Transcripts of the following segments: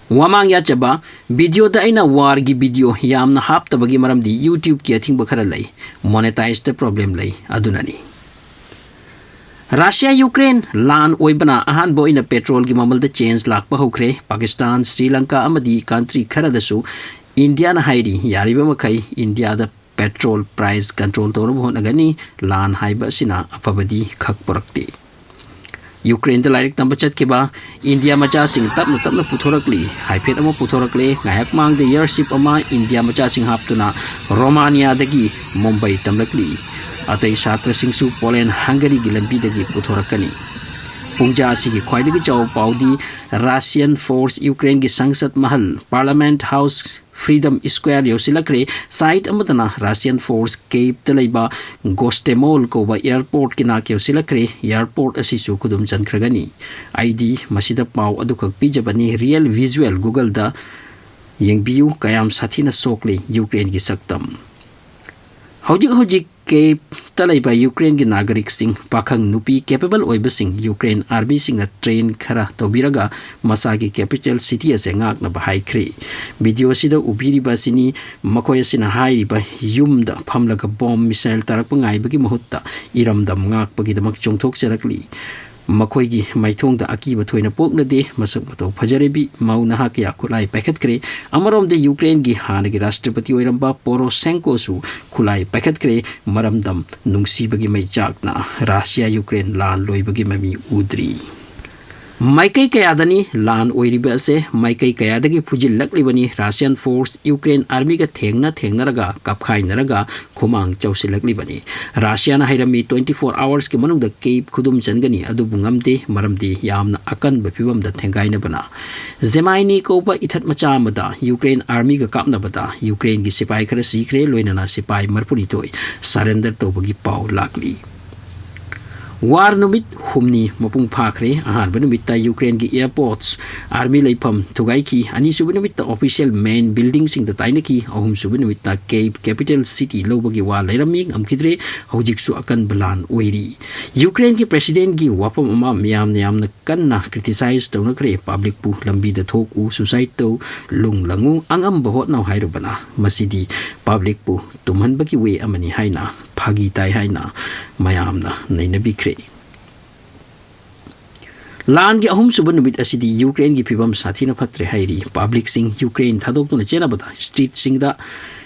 Wamang ya chaba video da aina war gi video yamna hap tabagi maram di YouTube ki athing bakhara lai monetize the problem lai adunani Russia Ukraine lan oibana ahan bo ina petrol gi mamal da change lak pa hokre Pakistan Sri Lanka amadi country khara da su India na hairi yariba makai India da petrol price control to ro nagani lan haiba sina apabadi khak porakti Ukraine the like number chat kiba India macha sing tapna puthorakli haiphet ama puthorakle ngayak mang the yearship ama India macha sing haptuna Romania dagi Mumbai tamlakli atai satra sing su Poland Hungary gi lambi dagi puthorakani pungja sigi khwaidagi chaw paudi Russian force Ukraine gi sangsad mahal Parliament House Freedom Square yousillaktre site amatana Russian force Cape Talaiba Gostemol ko ba airport kina yousillakre airport asisu kudum jankragani ID masida pau adukak pijabani real visual Google da yengbiu kayam sathina sokle Ukraine gi saktam hojik Cape Talaiba Ukraine gi nagarik sing pakhang nupi capable oiba sing Ukraine army sing na train khara tobiraga masagi capital city ase ngak na bahai khri video sida ubiri basini makoy sina hairi ba yumda phamlaga bomb missile tarak pangai bagi mahutta iramdam ngak bagi damak chongthok charakli makoy gi maithong da akiba thoina pokna de masak mato phajarebi mauna ha kya khulai pakhat kre amarom de Ukraine gi hana gi rashtrapati oiramba Poroshenko su khulai pakhat kre maramdam nungsi bagi mai chakna Russia Ukraine lan loi bagi mami udri Maikai kayadani lan oiriba ase maikai kayadagi phujil laklibani Russian force Ukraine army ga thengna raga kapkhai naraga khumang chausilaklibani Russia na hairami 24 hours ke manung da Cape khudum changani adu bungamde maramdi yamna akan bapibam da thengai na bana Zemaini ko ba ithat macha amada Ukraine army ga kapna bada Ukraine gi sipai khara sikre loina na sipai marpuni toy surrender to bagi pau lakli War numit humni mapung phakre ahan banumit ta Ukraine gi airports army leipam thugai ki ani subunumit ta official main building sing da tainaki ahum subunumit ta Cape capital city lobagi wa leiraming amkhidre hojik su akan balan oiri Ukraine ki president gi wapam ama miyam na kanna criticize to na kre public pu lambi da thoku suicide to lung langu angam bahot naw hairu bana masidi public pu tumhan bagi we amani haina phagi tai haina mayamna nainabi khre Lan gi ahum suban numit asidi Ukraine gi phibam sathina phatre hairi public sing Ukraine thadok tuna chena bada street sing da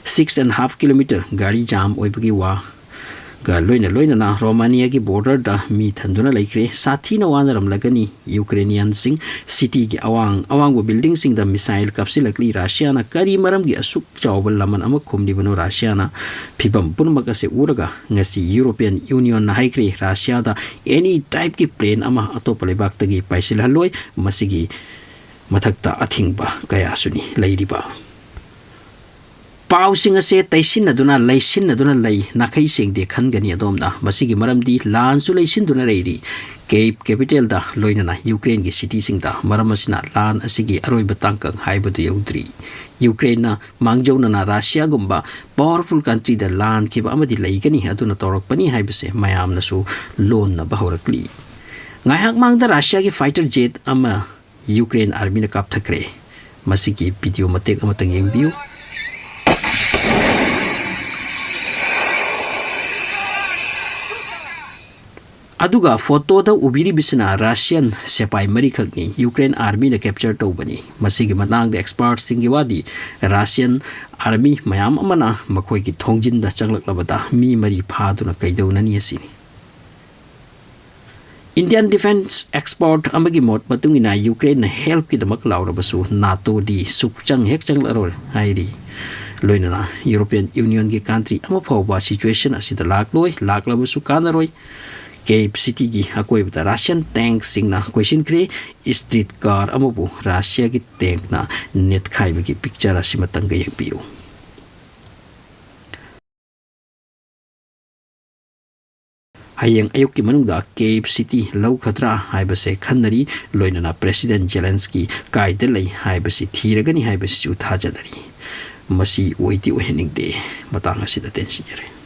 6.5 km gari jam oibagi wa ga loina na Romania gi border da mi thanduna laikre sathina wanaram lagani Ukrainian sing city gi awang bo building sing da missile kapsilakli Russia na kari maram gi asuk chawbal laman ama khumni bano Russia na phibam punmaka se uraga ngasi European Union na haikre Russia da any type ki plane ama atop leibak tagi paisil haloi masigi mathakta athingba kaya suni leiriba Pausing ase taisin aduna leisin aduna lei nakai sing de khan gani adomna masigi maramdi lan su leisin duna reiri Cape capital da loina na Ukraine gi city sing da maramasina lan asigi aroi batangkang haibadu yaudri Ukraine na mangjona na Russia gumba powerful country da lan kiba amadi leigani aduna torok pani haibase mayam na su lon na bahorakli ngayhak mangda Russia gi fighter jet ama Ukraine army na kap thakre masigi video matek amatang yengbiu Aduga photo da ubiri bisina Russian sepai marikhakni Ukraine army na capture to bani masigi matang da experts singi wadi Russian army mayam amana makhoi ki thongjin da changlak labada mi mari phaduna kaidonani asini Indian defense export amagi mot matungina Ukraine na help ki damak laurabasu NATO di sukchang hek changlaror hairi loinana European Union gi country ama phawba situation asida laklabasu kanaroi Cape City gi akoi bata Russian tank singna question kre street car amabu Russia gi tank na net khai gi picture asimatang ga yakpiu hayeng ayuk ki manung da Cape City lau khatra haibase khanari loinana President Zelensky kaide lei haibase thiragani haibase chu thajadari masi oiti ohening de matang asida tension jare